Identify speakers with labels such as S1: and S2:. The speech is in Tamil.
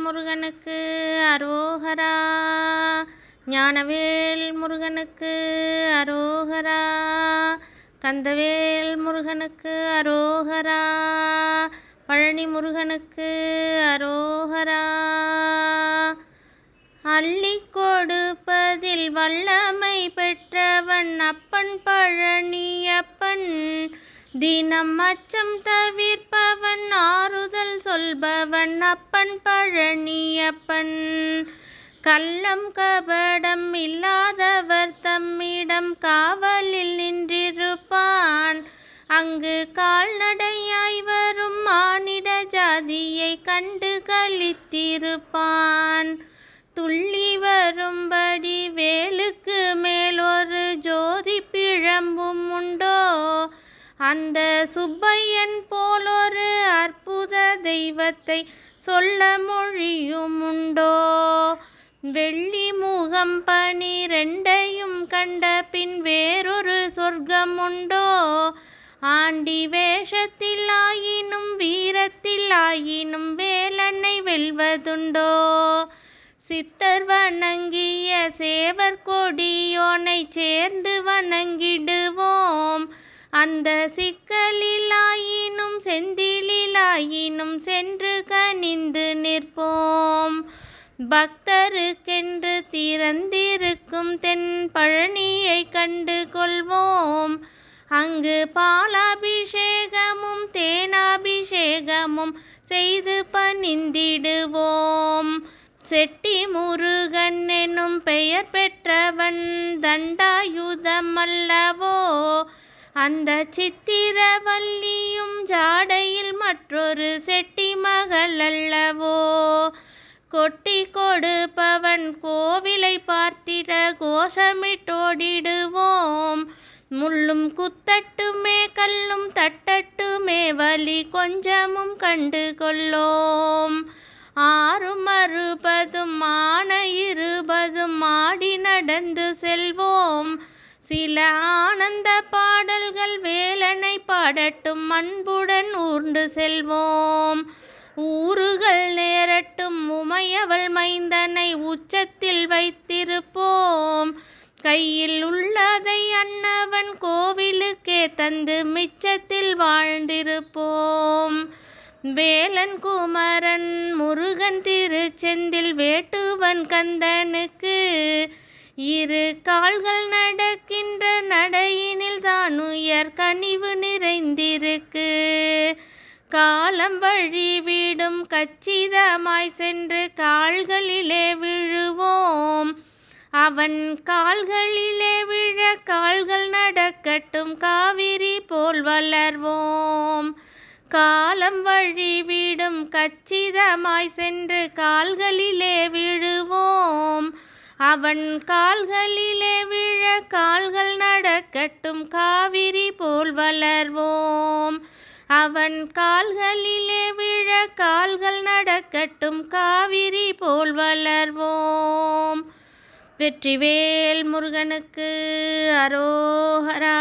S1: முருகனுக்கு அரோகரா. ஞானவேல் முருகனுக்கு அரோகரா. கந்தவேல் முருகனுக்கு அரோகரா. பழனி முருகனுக்கு அரோகரா. அள்ளி கொடுப்பதில் வல்லமை பெற்றவன் அப்பன் பழனியப்பன். தினம் அச்சம் தவிர்ப்பவன் ஆறுதல் சொல்பவன் அப்பன் பழனியப்பன். கள்ளம் கபடம் இல்லாதவர் தம்மிடம் காவலில் நின்றிருப்பான். அங்கு கால்நடையாய் வரும் மானிட ஜாதியை கண்டு களித்திருப்பான். துள்ளி வரும்படி வேலுக்கு மேலொரு ஜோதி பிழம்பும் உண்டோ? அந்த சுப்பையன் போலொரு அற்புத தெய்வத்தை சொல்ல மொழியும் உண்டோ? வெள்ளி முகம் 12 கண்ட பின் வேறொரு சொர்க்கம் உண்டோ? ஆண்டி வேஷத்தில் ஆயினும் வீரத்தில் ஆயினும் வேலனை வெல்வதுண்டோ? சித்தர் வணங்கிய சேவர் கொடியோனை சேர்ந்து வணங்கிடுவோம். அந்த சிக்கலிலாயினும் செந்திலாயினும் சென்று கனிந்து நிற்போம். பக்தருக்கென்று திறந்திருக்கும் தென் பழனியை கண்டு கொள்வோம். அங்கு பாலாபிஷேகமும் தேனாபிஷேகமும் செய்து பணிந்திடுவோம். செட்டி முருகன் எனும் பெயர் பெற்றவன் தண்டாயுதம் அல்லவோ? அந்த சித்திரவல்லியும் ஜாடையில் மற்றொரு செட்டி மகள் அல்லவோ? கொட்டி கொடுப்பவன் கோவிலை பார்த்திட கோஷமிட்டோடிடுவோம். முள்ளும் குத்தட்டுமே கல்லும் தட்டட்டுமே வலி கொஞ்சமும் கண்டு கொள்ளோம். 6 ஆன 20 ஆடி நடந்து செல்வோம். சில ஆனந்த பாடல்கள் வேலனை பாடட்டும் அன்புடன் ஊர்ந்து செல்வோம். ஊறுகள் நேரட்டும் உமையவள் மைந்தனை உச்சத்தில் வைத்திருப்போம். கையில் உள்ளதை அன்னவன் கோவிலுக்கே தந்து மிச்சத்தில் வாழ்ந்திருப்போம். வேலன் குமரன் முருகன் திருச்செந்தில் வேட்டுவன் கந்தனுக்கு 2 கால்கள் நடக்கின்ற நடையினில் தான் உயர் கனிவு நிறைந்திருக்கு. காலம் வழிவிடும் கச்சிதமாய் சென்று கால்களிலே விழுவோம். அவன் கால்களிலே விழ கால்கள் நடக்கட்டும் காவிரி போல் வளர்வோம். காலம் வழிவிடும் கச்சிதமாய் சென்று கால்களிலே விழுவோம். அவன் கால்களிலே விழ கால்கள் நடக்கட்டும் காவிரி போல் வளர்வோம். அவன் கால்களிலே விழ கால்கள் நடக்கட்டும் காவிரி போல் வளர்வோம். வெற்றிவேல் முருகனுக்கு அரோகரா.